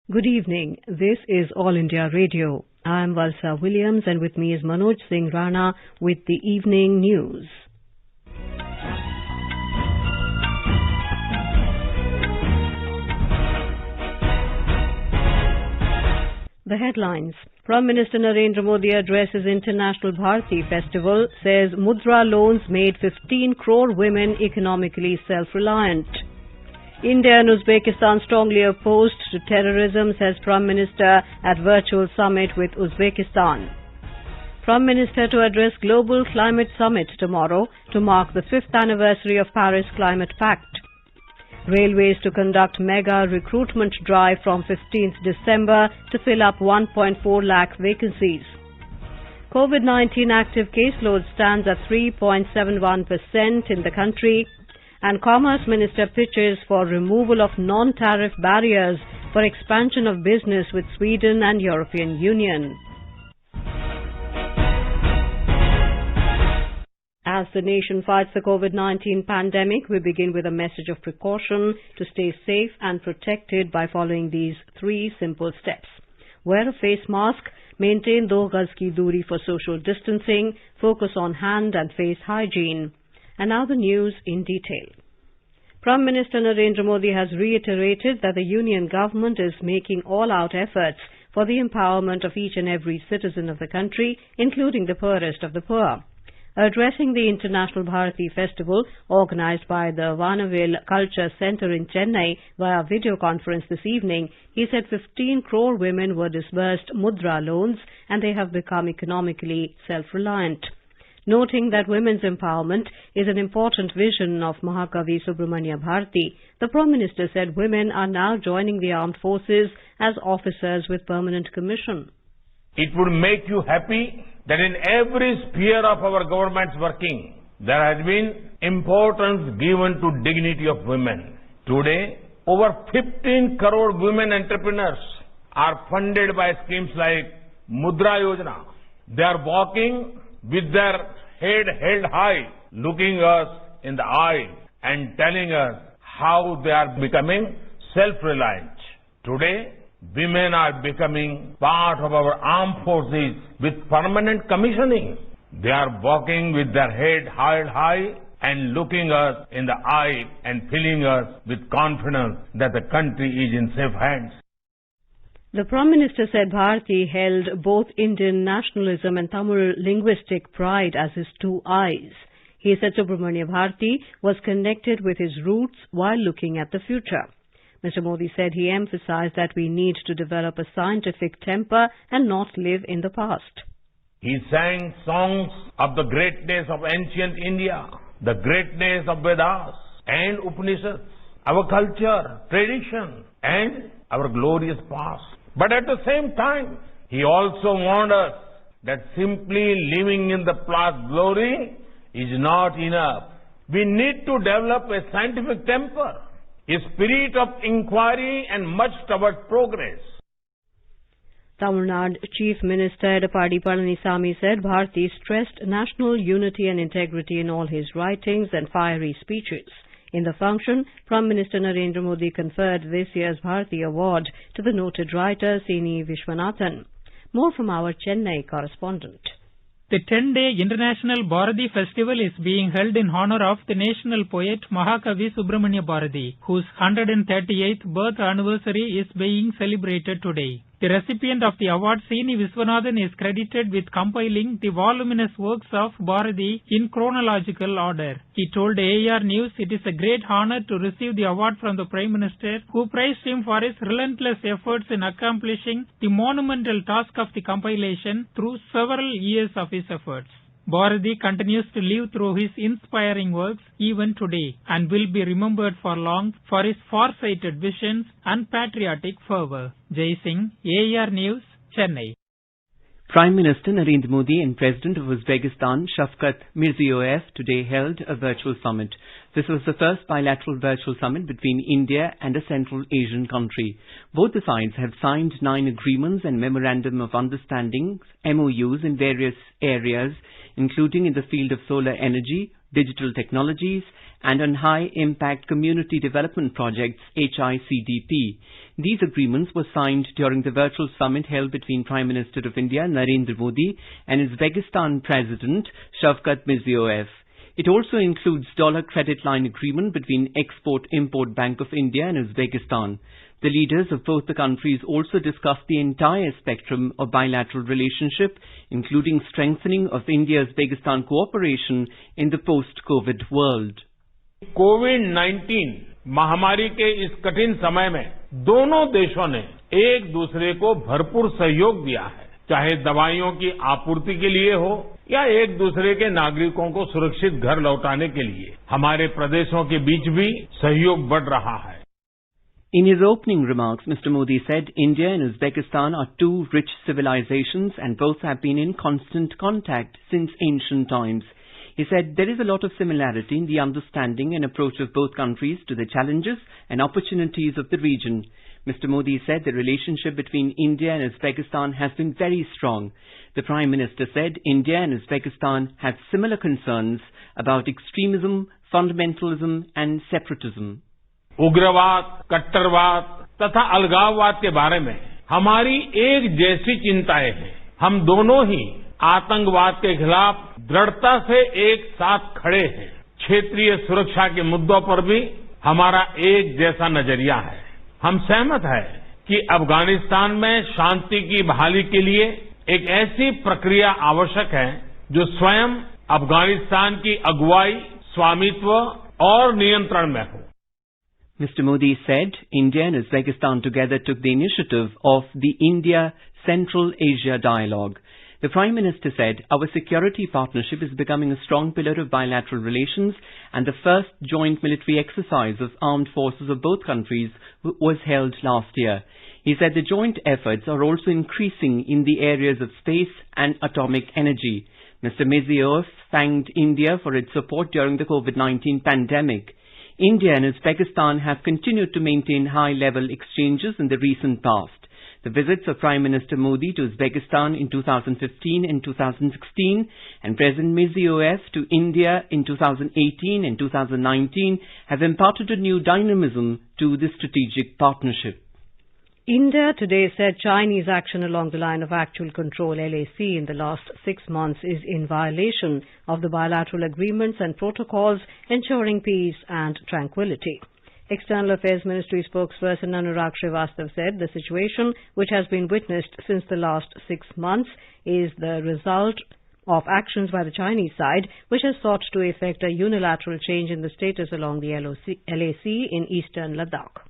Good evening. This is All India Radio. I am Valsa Williams and with me is Manoj Singh Rana with the evening news. The headlines. Prime Minister Narendra Modi addresses International Bharati Festival, says Mudra loans made 15 crore women economically self-reliant. India and Uzbekistan strongly opposed to terrorism, says Prime Minister at virtual summit with Uzbekistan. Prime Minister to address Global Climate Summit tomorrow to mark the 5th anniversary of Paris Climate Pact. Railways to conduct mega recruitment drive from 15th December to fill up 1.4 lakh vacancies. COVID-19 active caseload stands at 3.71% in the country. And Commerce Minister pitches for removal of non-tariff barriers for expansion of business with Sweden and European Union. As the nation fights the COVID-19 pandemic, we begin with a message of precaution to stay safe and protected by following these 3 simple steps. Wear a face mask, maintain 2 gaz ki duri for social distancing, focus on hand and face hygiene. And now the news in detail. Prime Minister Narendra Modi has reiterated that the Union government is making all-out efforts for the empowerment of each and every citizen of the country, including the poorest of the poor. Addressing the International Bharati Festival, organized by the Vanaville Culture Center in Chennai via video conference this evening, he said 15 crore women were disbursed Mudra loans and they have become economically self-reliant. Noting that women's empowerment is an important vision of Mahakavi Subramanya Bharati, the Prime Minister said women are now joining the armed forces as officers with permanent commission. It would make you happy that in every sphere of our government's working, there has been importance given to dignity of women. Today, over 15 crore women entrepreneurs are funded by schemes like Mudra Yojana. They are walking with their head held high, looking us in the eye and telling us how they are becoming self-reliant. Today, women are becoming part of our armed forces with permanent commissioning. They are walking with their head held high and looking us in the eye and filling us with confidence that the country is in safe hands. The Prime Minister said Bharati held both Indian nationalism and Tamil linguistic pride as his 2 eyes. He said Subramanya Bharati was connected with his roots while looking at the future. Mr. Modi said he emphasized that we need to develop a scientific temper and not live in the past. He sang songs of the great days of ancient India, the great days of Vedas and Upanishads, our culture, tradition and our glorious past. But at the same time, he also warned us that simply living in the past glory is not enough. We need to develop a scientific temper, a spirit of inquiry and much towards progress. Tamil Nadu Chief Minister Edapadi Palanisamy said Bharati stressed national unity and integrity in all his writings and fiery speeches. In the function, Prime Minister Narendra Modi conferred this year's Bharati Award to the noted writer Sini Vishwanathan. More from our Chennai correspondent. The 10-day International Bharati Festival is being held in honor of the national poet Mahakavi Subramanya Bharati, whose 138th birth anniversary is being celebrated today. The recipient of the award, Sini Vishwanathan, is credited with compiling the voluminous works of Bharati in chronological order. He told AIR News it is a great honor to receive the award from the Prime Minister, who praised him for his relentless efforts in accomplishing the monumental task of the compilation through several years of his efforts. Bharati continues to live through his inspiring works even today and will be remembered for long for his far-sighted visions and patriotic fervour. Jai Singh, AIR News, Chennai. Prime Minister Narendra Modi and President of Uzbekistan Shavkat Mirziyoyev today held a virtual summit. This was the first bilateral virtual summit between India and a Central Asian country. Both the sides have signed 9 agreements and memorandum of understanding, MOUs in various areas, including in the field of solar energy, digital technologies and on high-impact community development projects, HICDP. These agreements were signed during the virtual summit held between Prime Minister of India, Narendra Modi, and Uzbekistan President, Shavkat Mirziyoyev. It also includes dollar credit line agreement between Export-Import Bank of India and Uzbekistan. The leaders of both the countries also discussed the entire spectrum of bilateral relationship, including strengthening of India-Uzbekistan cooperation in the post-COVID world. कोविड-19 महामारी के इस कठिन समय में दोनों देशों ने एक दूसरे को भरपूर सहयोग दिया है, चाहे दवाइयों की आपूर्ति के लिए हो या एक दूसरे के नागरिकों को सुरक्षित घर लौटाने के लिए। हमारे प्रदेशों के बीच भी सहयोग बढ़ रहा है। In his opening remarks, Mr. Modi said India and Uzbekistan are two rich civilizations and both have been in constant contact since ancient times. He said there is a lot of similarity in the understanding and approach of both countries to the challenges and opportunities of the region. Mr. Modi said the relationship between India and Uzbekistan has been very strong. The Prime Minister said India and Uzbekistan have similar concerns about extremism, fundamentalism and separatism. उग्रवाद, कट्टरवाद तथा अलगाववाद के बारे में हमारी एक जैसी चिंताएं हैं। हम दोनों ही आतंकवाद के खिलाफ दृढ़ता से एक साथ खड़े हैं। क्षेत्रीय सुरक्षा के मुद्दों पर भी हमारा एक जैसा नजरिया है। हम सहमत हैं कि अफगानिस्तान में शांति की बहाली के लिए एक ऐसी प्रक्रिया आवश्यक है जो स्वयं अफगानिस्तान की अगुवाई, स्वामित्व और नियंत्रण में हो। Mr. Modi said India and Uzbekistan together took the initiative of the India-Central Asia Dialogue. The Prime Minister said our security partnership is becoming a strong pillar of bilateral relations and the first joint military exercise of armed forces of both countries was held last year. He said the joint efforts are also increasing in the areas of space and atomic energy. Mr. Mirziyoyev thanked India for its support during the COVID-19 pandemic. India and Uzbekistan have continued to maintain high-level exchanges in the recent past. The visits of Prime Minister Modi to Uzbekistan in 2015 and 2016 and President Mirziyoyev to India in 2018 and 2019 have imparted a new dynamism to the strategic partnership. India today said Chinese action along the line of actual control LAC in the last 6 months is in violation of the bilateral agreements and protocols ensuring peace and tranquility. External Affairs Ministry spokesperson Anurag Srivastava said the situation, which has been witnessed since the last 6 months, is the result of actions by the Chinese side, which has sought to effect a unilateral change in the status along the LAC in eastern Ladakh.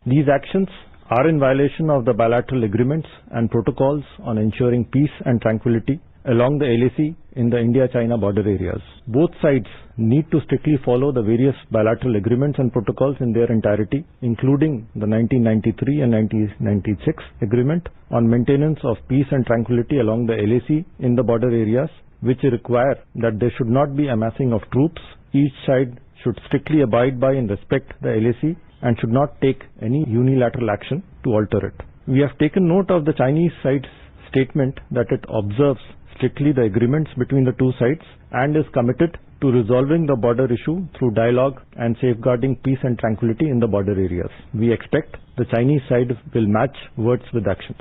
These actions are in violation of the bilateral agreements and protocols on ensuring peace and tranquility along the LAC in the India-China border areas. Both sides need to strictly follow the various bilateral agreements and protocols in their entirety, including the 1993 and 1996 agreement on maintenance of peace and tranquility along the LAC in the border areas, which require that there should not be amassing of troops. Each side should strictly abide by and respect the LAC and should not take any unilateral action to alter it. We have taken note of the Chinese side's statement that it observes strictly the agreements between the two sides and is committed to resolving the border issue through dialogue and safeguarding peace and tranquility in the border areas. We expect the Chinese side will match words with actions.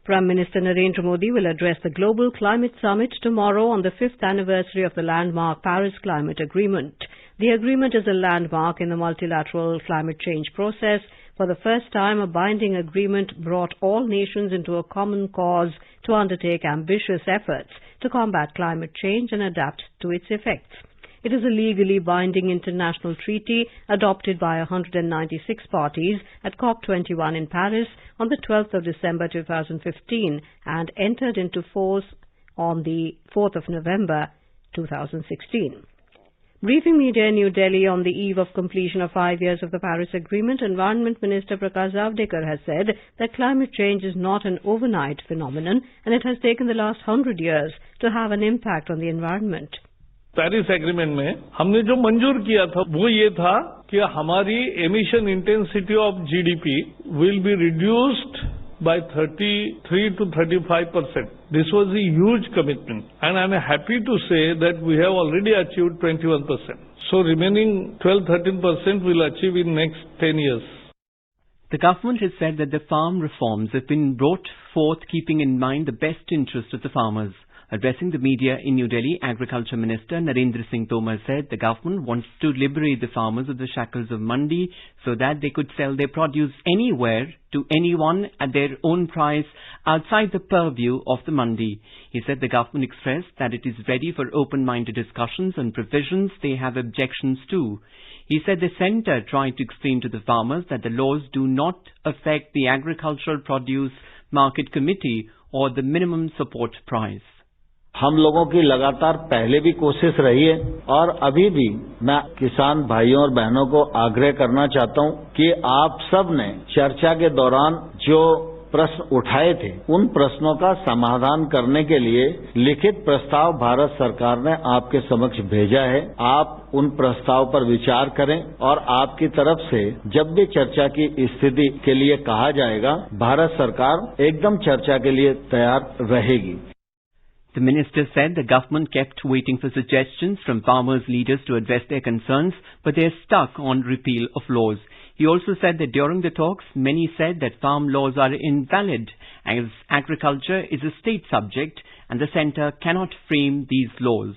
Prime Minister Narendra Modi will address the Global Climate Summit tomorrow on the 5th anniversary of the landmark Paris Climate Agreement. The agreement is a landmark in the multilateral climate change process. For the first time, a binding agreement brought all nations into a common cause to undertake ambitious efforts to combat climate change and adapt to its effects. It is a legally binding international treaty adopted by 196 parties at COP21 in Paris on the 12th of December 2015 and entered into force on the 4th of November 2016. Briefing media in New Delhi on the eve of completion of 5 years of the Paris Agreement, Environment Minister Prakash Javadekar has said that climate change is not an overnight phenomenon and it has taken the last 100 years to have an impact on the environment. Paris agreement में हमने जो मंजूर किया था वो ये था कि हमारी emission intensity of GDP will be reduced by 33 to 35%. This was a huge commitment, and I'm happy to say that we have already achieved 21%. So remaining 12-13% we'll achieve in next 10 years. The government has said that the farm reforms have been brought forth keeping in mind the best interest of the farmers. Addressing the media in New Delhi, Agriculture Minister Narendra Singh Tomar said the government wants to liberate the farmers of the shackles of mandi so that they could sell their produce anywhere to anyone at their own price outside the purview of the mandi. He said the government expressed that it is ready for open-minded discussions on provisions they have objections to. He said the centre tried to explain to the farmers that the laws do not affect the Agricultural Produce Market Committee or the minimum support price. हम लोगों की लगातार पहले भी कोशिश रही है और अभी भी मैं किसान भाइयों और बहनों को आग्रह करना चाहता हूं कि आप सब ने चर्चा के दौरान जो प्रश्न उठाए थे उन प्रश्नों का समाधान करने के लिए लिखित प्रस्ताव भारत सरकार ने आपके समक्ष भेजा है। आप उन प्रस्ताव पर विचार करें और आपकी तरफ से जब भी चर्चा की स्थिति के लिए कहा जाएगा भारत सरकार एकदम चर्चा के लिए तैयार रहेगी। The minister said the government kept waiting for suggestions from farmers' leaders to address their concerns, but they are stuck on repeal of laws. He also said that during the talks, many said that farm laws are invalid, as agriculture is a state subject and the centre cannot frame these laws.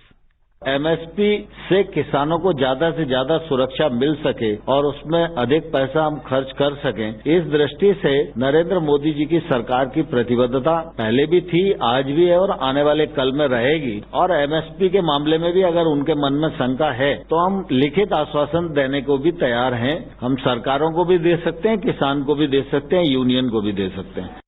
MSP से किसानों को ज्यादा से ज्यादा सुरक्षा मिल सके और उसमें अधिक पैसा हम खर्च कर सकें, इस दृष्टि से नरेंद्र मोदी जी की सरकार की प्रतिबद्धता पहले भी थी, आज भी है और आने वाले कल में रहेगी। और एमएसपी के मामले में भी अगर उनके मन में शंका है तो हम लिखित आश्वासन देने को भी तैयार हैं। हम सरकारों को भी दे सकते हैं, किसान को भी दे सकते हैं, यूनियन को भी दे सकते हैं।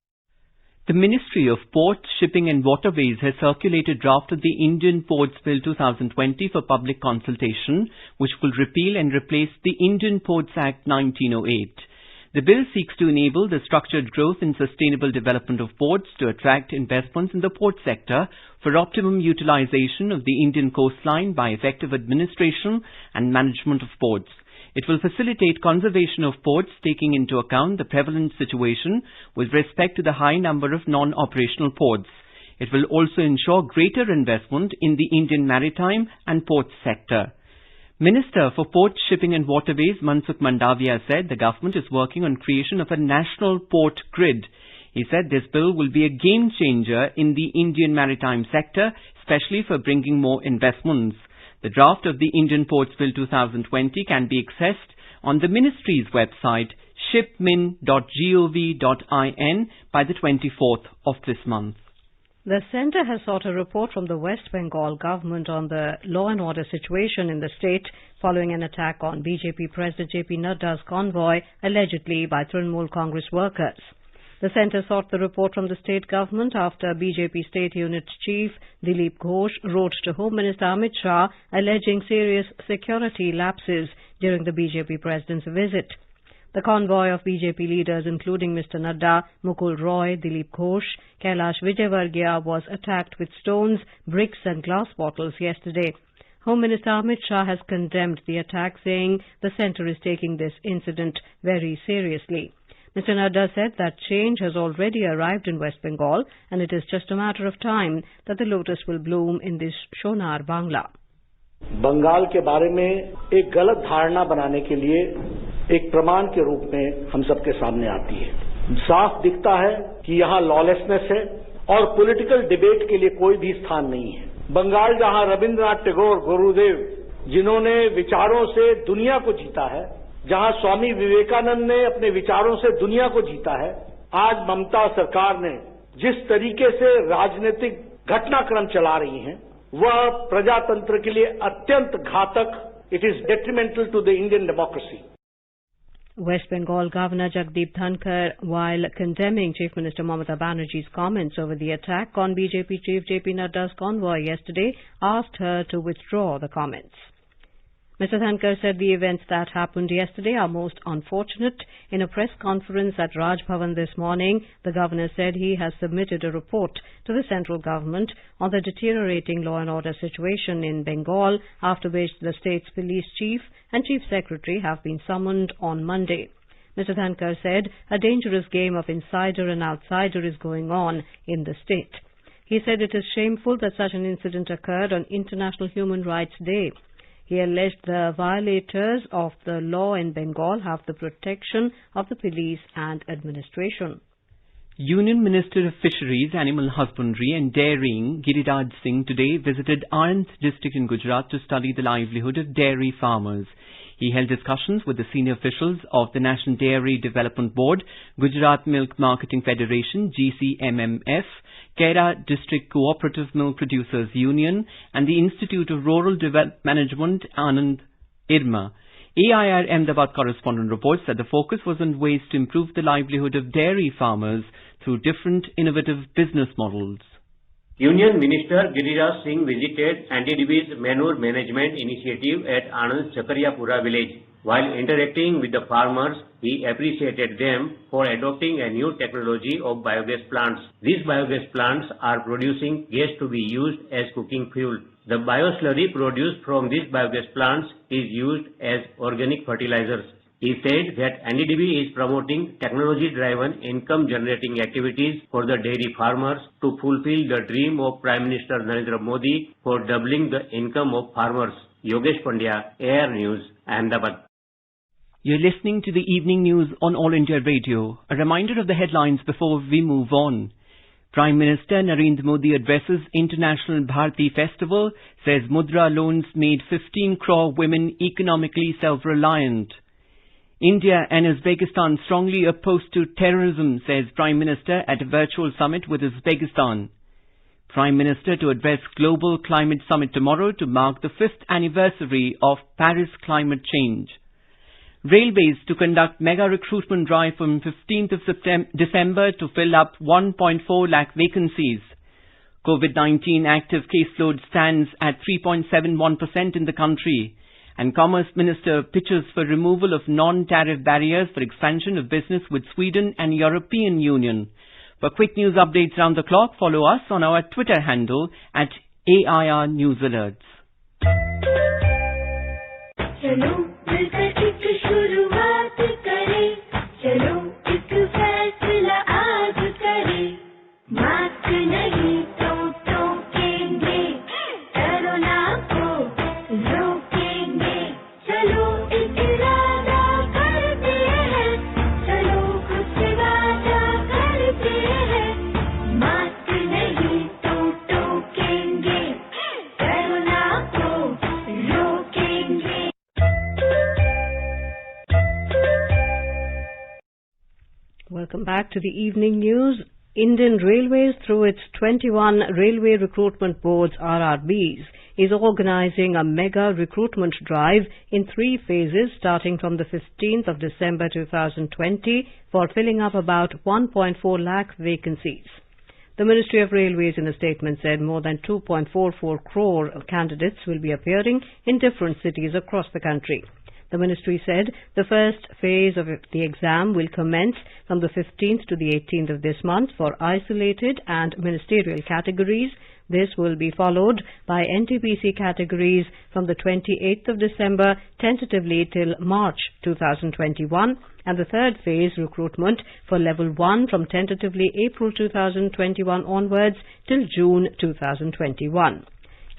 The Ministry of Ports, Shipping and Waterways has circulated draft of the Indian Ports Bill 2020 for public consultation, which will repeal and replace the Indian Ports Act 1908. The bill seeks to enable the structured growth and sustainable development of ports to attract investments in the port sector for optimum utilization of the Indian coastline by effective administration and management of ports. It will facilitate conservation of ports, taking into account the prevalent situation with respect to the high number of non-operational ports. It will also ensure greater investment in the Indian maritime and port sector. Minister for Ports, Shipping and Waterways Mansukh Mandavia said the government is working on creation of a national port grid. He said this bill will be a game changer in the Indian maritime sector, especially for bringing more investments. The draft of the Indian Ports Bill 2020 can be accessed on the Ministry's website shipmin.gov.in by the 24th of this month. The centre has sought a report from the West Bengal government on the law and order situation in the state following an attack on BJP President JP Nadda's convoy allegedly by Trinamool Congress workers. The centre sought the report from the state government after BJP State Unit Chief Dilip Ghosh wrote to Home Minister Amit Shah alleging serious security lapses during the BJP President's visit. The convoy of BJP leaders including Mr. Nadda, Mukul Roy, Dilip Ghosh, Kailash Vijayvargiya was attacked with stones, bricks and glass bottles yesterday. Home Minister Amit Shah has condemned the attack, saying the centre is taking this incident very seriously. Mr. Nadda said that change has already arrived in West Bengal and it is just a matter of time that the lotus will bloom in this Shonar Bangla. Bengal के बारे में एक गलत धारणा बनाने के लिए एक प्रमाण के रूप में हम सबके सामने आती है। साफ दिखता है कि यहाँ लॉलेसनेस है और पॉलिटिकल डिबेट के लिए कोई भी स्थान नहीं है। बंगाल जहाँ रविंद्रनाथ टैगोर गुरुदेव जिन्होंने विचारों से दुनिया को जीता है, जहां स्वामी विवेकानंद ने अपने विचारों से दुनिया को जीता है, आज ममता सरकार ने जिस तरीके से राजनीतिक घटनाक्रम चला रही हैं, वह प्रजातंत्र के लिए अत्यंत घातक, it is detrimental to the Indian democracy. West Bengal Governor Jagdeep Dhankar, while condemning Chief Minister Mamata Banerjee's comments over the attack on BJP Chief JP Nadda's convoy yesterday, asked her to withdraw the comments. Mr. Dhankar said the events that happened yesterday are most unfortunate. In a press conference at Raj Bhavan this morning, the governor said he has submitted a report to the central government on the deteriorating law and order situation in Bengal, after which the state's police chief and chief secretary have been summoned on Monday. Mr. Dhankar said a dangerous game of insider and outsider is going on in the state. He said it is shameful that such an incident occurred on International Human Rights Day. He alleged the violators of the law in Bengal have the protection of the police and administration. Union Minister of Fisheries, Animal Husbandry and Dairying, Giriraj Singh, today visited Anand district in Gujarat to study the livelihood of dairy farmers. He held discussions with the senior officials of the National Dairy Development Board, Gujarat Milk Marketing Federation, GCMMF, Kera District Cooperative Milk Producers Union and the Institute of Rural Management, Anand, IRMA. AIR Ahmedabad correspondent reports that the focus was on ways to improve the livelihood of dairy farmers through different innovative business models. Union Minister Giriraj Singh visited NDDB's Manure Management Initiative at Anand's Chakariyapura village. While interacting with the farmers, he appreciated them for adopting a new technology of biogas plants. These biogas plants are producing gas to be used as cooking fuel. The bioslurry produced from these biogas plants is used as organic fertilizers. He said that NDDB is promoting technology-driven income-generating activities for the dairy farmers to fulfill the dream of Prime Minister Narendra Modi for doubling the income of farmers. Yogesh Pandya, AIR News, Ahmedabad. You're listening to the evening news on All India Radio. A reminder of the headlines before we move on. Prime Minister Narendra Modi addresses International Bharti Festival, says Mudra loans made 15 crore women economically self-reliant. India and Uzbekistan strongly opposed to terrorism, says Prime Minister at a virtual summit with Uzbekistan. Prime Minister to address Global Climate Summit tomorrow to mark the 5th anniversary of Paris climate change. Railways to conduct mega recruitment drive from 15th of December to fill up 1.4 lakh vacancies. COVID-19 active caseload stands at 3.71% in the country. And Commerce Minister pitches for removal of non-tariff barriers for expansion of business with Sweden and European Union. For quick news updates round the clock, follow us on our Twitter handle at AIR News Alerts. Welcome back to the evening news. Indian Railways, through its 21 Railway Recruitment Boards RRBs, is organizing a mega recruitment drive in 3 phases starting from the 15th of December 2020 for filling up about 1.4 lakh vacancies. The Ministry of Railways in a statement said more than 2.44 crore candidates will be appearing in different cities across the country. The ministry said the first phase of the exam will commence from the 15th to the 18th of this month for isolated and ministerial categories. This will be followed by NTPC categories from the 28th of December tentatively till March 2021, and the third phase recruitment for level 1 from tentatively April 2021 onwards till June 2021.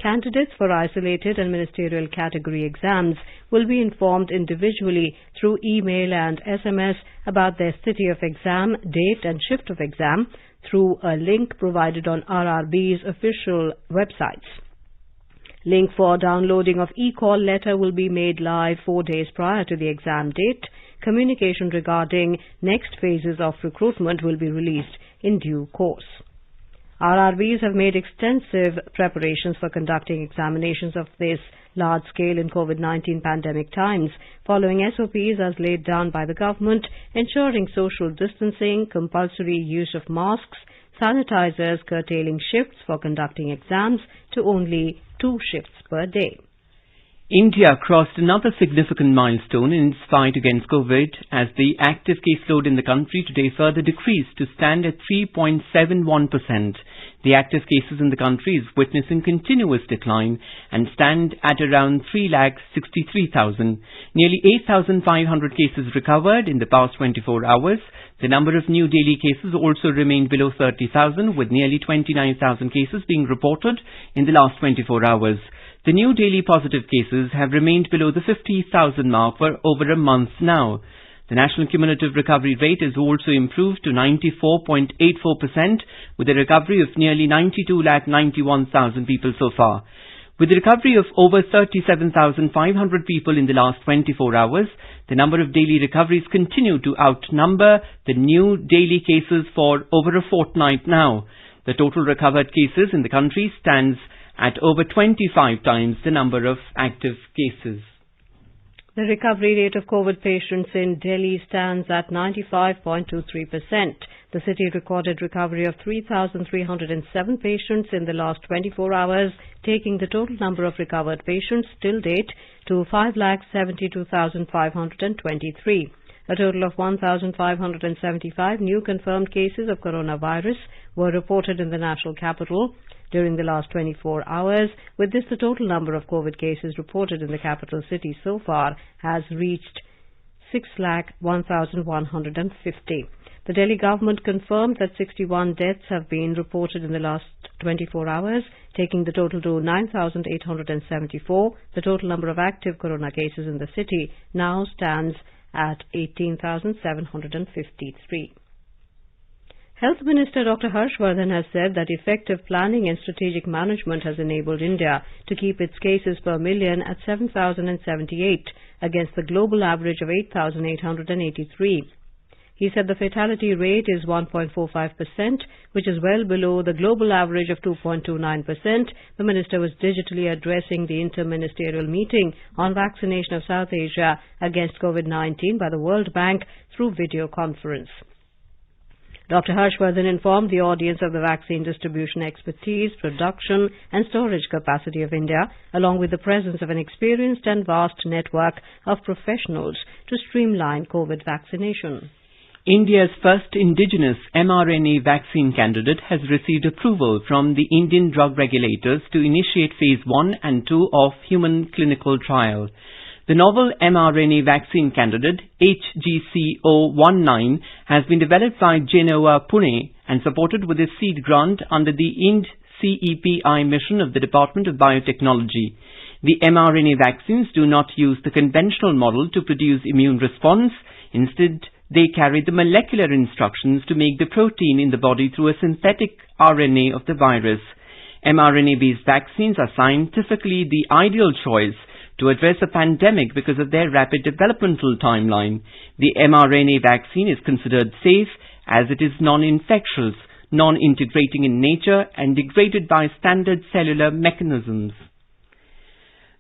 Candidates for isolated and ministerial category exams will be informed individually through email and SMS about their city of exam, date and shift of exam through a link provided on RRB's official websites. Link for downloading of e-call letter will be made live 4 days prior to the exam date. Communication regarding next phases of recruitment will be released in due course. RRBs have made extensive preparations for conducting examinations of this large scale in COVID-19 pandemic times, following SOPs as laid down by the government, ensuring social distancing, compulsory use of masks, sanitizers, curtailing shifts for conducting exams to only 2 shifts per day. India crossed another significant milestone in its fight against COVID as the active caseload in the country today further decreased to stand at 3.71%. The active cases in the country is witnessing continuous decline and stand at around 3,63,000. Nearly 8,500 cases recovered in the past 24 hours. The number of new daily cases also remained below 30,000, with nearly 29,000 cases being reported in the last 24 hours. The new daily positive cases have remained below the 50,000 mark for over a month now. The national cumulative recovery rate has also improved to 94.84%, with a recovery of nearly 92,91,000 people so far. With the recovery of over 37,500 people in the last 24 hours, the number of daily recoveries continue to outnumber the new daily cases for over a fortnight now. The total recovered cases in the country stands at over 25 times the number of active cases. The recovery rate of COVID patients in Delhi stands at 95.23%. The city recorded recovery of 3,307 patients in the last 24 hours, taking the total number of recovered patients till date to 5,72,523. A total of 1,575 new confirmed cases of coronavirus were reported in the national capital during the last 24 hours. With this, the total number of COVID cases reported in the capital city so far has reached 6,01,150. The Delhi government confirmed that 61 deaths have been reported in the last 24 hours, taking the total to 9,874. The total number of active corona cases in the city now stands at 18,753. Health Minister Dr. Harshvardhan has said that effective planning and strategic management has enabled India to keep its cases per million at 7,078 against the global average of 8,883. He said the fatality rate is 1.45%, which is well below the global average of 2.29%. The minister was digitally addressing the inter-ministerial meeting on vaccination of South Asia against COVID-19 by the World Bank through video conference. Dr. Harshvardhan informed the audience of the vaccine distribution expertise, production and storage capacity of India, along with the presence of an experienced and vast network of professionals to streamline COVID vaccination. India's first indigenous mRNA vaccine candidate has received approval from the Indian drug regulators to initiate phase 1 and 2 of human clinical trial. The novel mRNA vaccine candidate HGC019 has been developed by Genova, Pune and supported with a seed grant under the IND-CEPI mission of the Department of Biotechnology. The mRNA vaccines do not use the conventional model to produce immune response. Instead, they carry the molecular instructions to make the protein in the body through a synthetic RNA of the virus. mRNA-based vaccines are scientifically the ideal choice to address a pandemic because of their rapid developmental timeline. The mRNA vaccine is considered safe as it is non-infectious, non-integrating in nature and degraded by standard cellular mechanisms.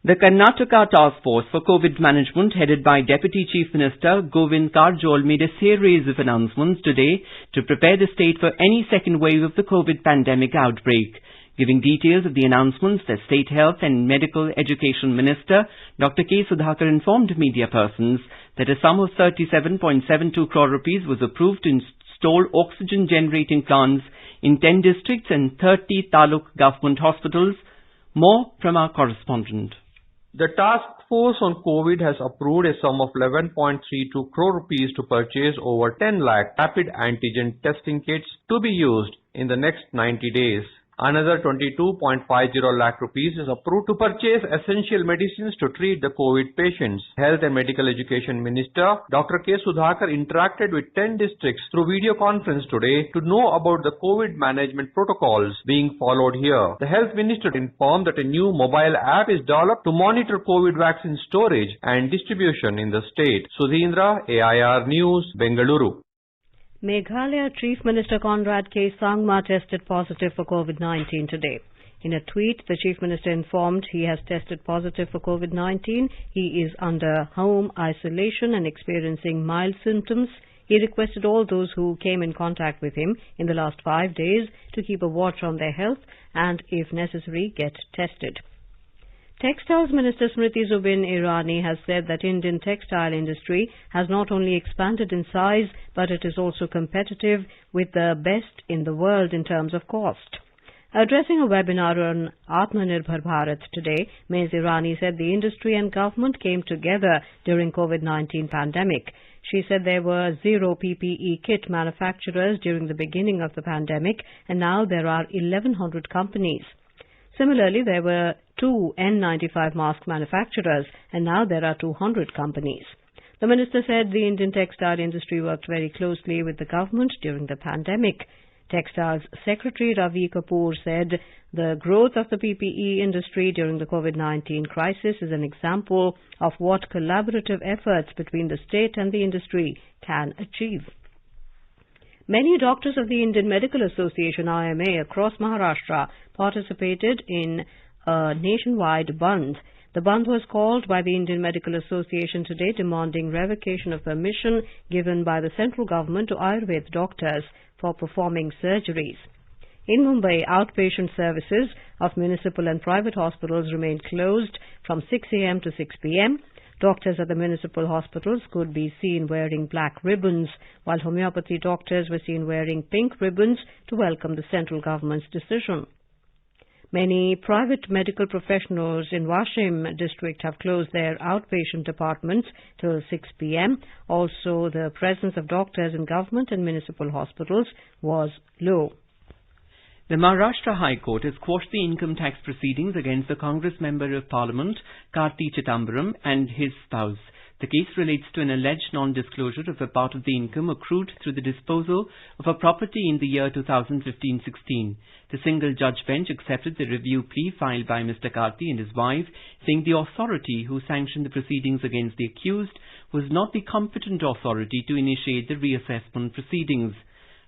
The Karnataka Task Force for COVID Management, headed by Deputy Chief Minister Govind Karjol, made a series of announcements today to prepare the state for any second wave of the COVID pandemic outbreak. Giving details of the announcements, the State Health and Medical Education Minister, Dr. K. Sudhakar, informed media persons that a sum of 37.72 crore rupees was approved to install oxygen generating plants in 10 districts and 30 taluk government hospitals. More from our correspondent. The task force on COVID has approved a sum of 11.32 crore rupees to purchase over 10 lakh rapid antigen testing kits to be used in the next 90 days. Another 22.50 lakh rupees is approved to purchase essential medicines to treat the COVID patients. Health and Medical Education Minister Dr. K. Sudhakar interacted with 10 districts through video conference today to know about the COVID management protocols being followed here. The Health Minister informed that a new mobile app is developed to monitor COVID vaccine storage and distribution in the state. Sudhindra, AIR News, Bengaluru. Meghalaya Chief Minister Conrad K. Sangma tested positive for COVID-19 today. In a tweet, the Chief Minister informed he has tested positive for COVID-19. He is under home isolation and experiencing mild symptoms. He requested all those who came in contact with him in the last 5 days to keep a watch on their health and, if necessary, get tested. Textiles Minister Smriti Zubin Irani has said that Indian textile industry has not only expanded in size, but it is also competitive with the best in the world in terms of cost. Addressing a webinar on Atmanirbhar Bharat today, Ms. Irani said the industry and government came together during COVID-19 pandemic. She said there were 0 PPE kit manufacturers during the beginning of the pandemic, and now there are 1,100 companies. Similarly, there were 2 N95 mask manufacturers, and now there are 200 companies. The minister said the Indian textile industry worked very closely with the government during the pandemic. Textiles Secretary Ravi Kapoor said the growth of the PPE industry during the COVID-19 crisis is an example of what collaborative efforts between the state and the industry can achieve. Many doctors of the Indian Medical Association IMA across Maharashtra participated in a nationwide bandh. The bandh was called by the Indian Medical Association today, demanding revocation of permission given by the central government to Ayurveda doctors for performing surgeries. In Mumbai, outpatient services of municipal and private hospitals remained closed from 6 a.m. to 6 p.m. Doctors at the municipal hospitals could be seen wearing black ribbons, while homeopathy doctors were seen wearing pink ribbons to welcome the central government's decision. Many private medical professionals in Washim district have closed their outpatient departments till 6 p.m. Also, the presence of doctors in government and municipal hospitals was low. The Maharashtra High Court has quashed the income tax proceedings against the Congress Member of Parliament, Karti Chidambaram, and his spouse. The case relates to an alleged non-disclosure of a part of the income accrued through the disposal of a property in the year 2015-16. The single-judge bench accepted the review plea filed by Mr. Karti and his wife, saying the authority who sanctioned the proceedings against the accused was not the competent authority to initiate the reassessment proceedings.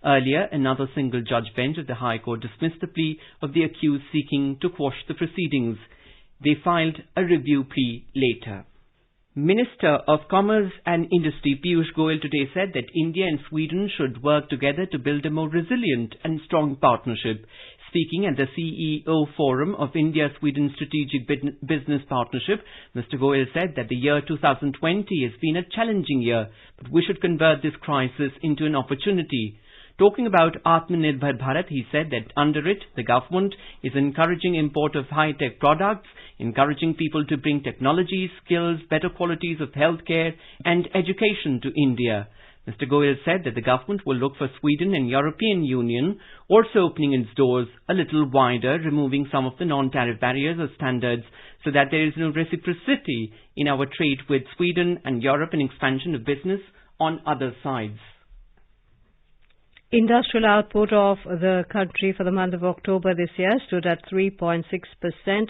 Earlier, another single-judge bench of the High Court dismissed the plea of the accused seeking to quash the proceedings. They filed a review plea later. Minister of Commerce and Industry Piyush Goyal today said that India and Sweden should work together to build a more resilient and strong partnership. Speaking at the CEO Forum of India-Sweden Strategic Business Partnership, Mr. Goyal said that the year 2020 has been a challenging year, but we should convert this crisis into an opportunity. Talking about Atmanirbhar Bharat, he said that under it, the government is encouraging import of high-tech products, encouraging people to bring technology, skills, better qualities of healthcare and education to India. Mr. Goyal said that the government will look for Sweden and European Union also opening its doors a little wider, removing some of the non-tariff barriers or standards so that there is no reciprocity in our trade with Sweden and Europe and expansion of business on other sides. Industrial output of the country for the month of October this year stood at 3.6%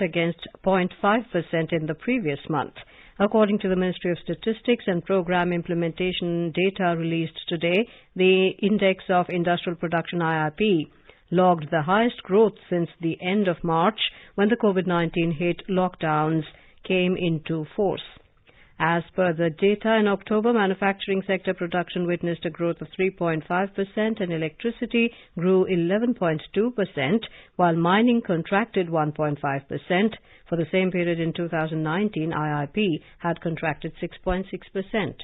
against 0.5% in the previous month. According to the Ministry of Statistics and Program Implementation data released today, the Index of Industrial Production IIP logged the highest growth since the end of March when the COVID-19 hit lockdowns came into force. As per the data, in October, manufacturing sector production witnessed a growth of 3.5% and electricity grew 11.2%, while mining contracted 1.5%. For the same period in 2019, IIP had contracted 6.6%.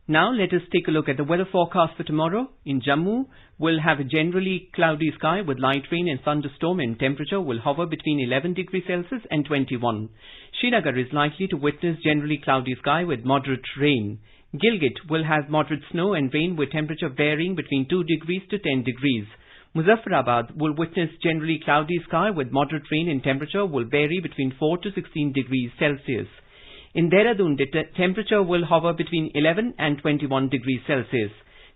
Now let us take a look at the weather forecast for tomorrow. In Jammu, we'll have a generally cloudy sky with light rain and thunderstorm, and temperature will hover between 11 degrees Celsius and 21. Srinagar is likely to witness generally cloudy sky with moderate rain. Gilgit will have moderate snow and rain with temperature varying between 2 degrees to 10 degrees. Muzaffarabad will witness generally cloudy sky with moderate rain and temperature will vary between 4 to 16 degrees Celsius. In Dehradun, the temperature will hover between 11 and 21 degrees Celsius.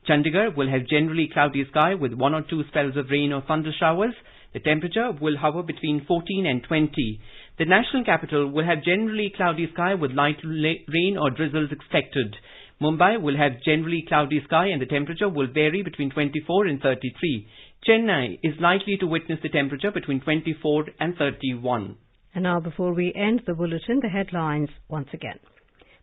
Chandigarh will have generally cloudy sky with 1 or 2 spells of rain or thunder showers. The temperature will hover between 14 and 20. The national capital will have generally cloudy sky with light rain or drizzles expected. Mumbai will have generally cloudy sky and the temperature will vary between 24 and 33. Chennai is likely to witness the temperature between 24 and 31. And now, before we end the bulletin, the headlines once again.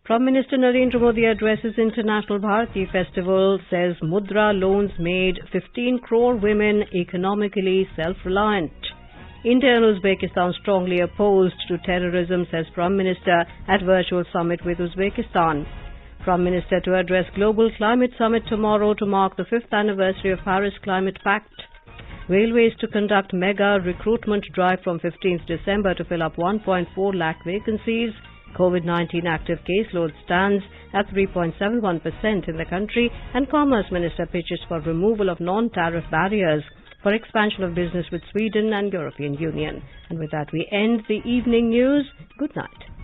Prime Minister Narendra Modi addresses International Bharati Festival, says Mudra loans made 15 crore women economically self-reliant. India and Uzbekistan strongly opposed to terrorism, says Prime Minister at virtual summit with Uzbekistan. Prime Minister to address Global Climate Summit tomorrow to mark the 5th anniversary of Paris Climate Pact. Railways to conduct mega recruitment drive from 15th December to fill up 1.4 lakh vacancies. COVID-19 active caseload stands at 3.71% in the country, and Commerce Minister pitches for removal of non-tariff barriers for expansion of business with Sweden and European Union. And with that we end the evening news. Good night.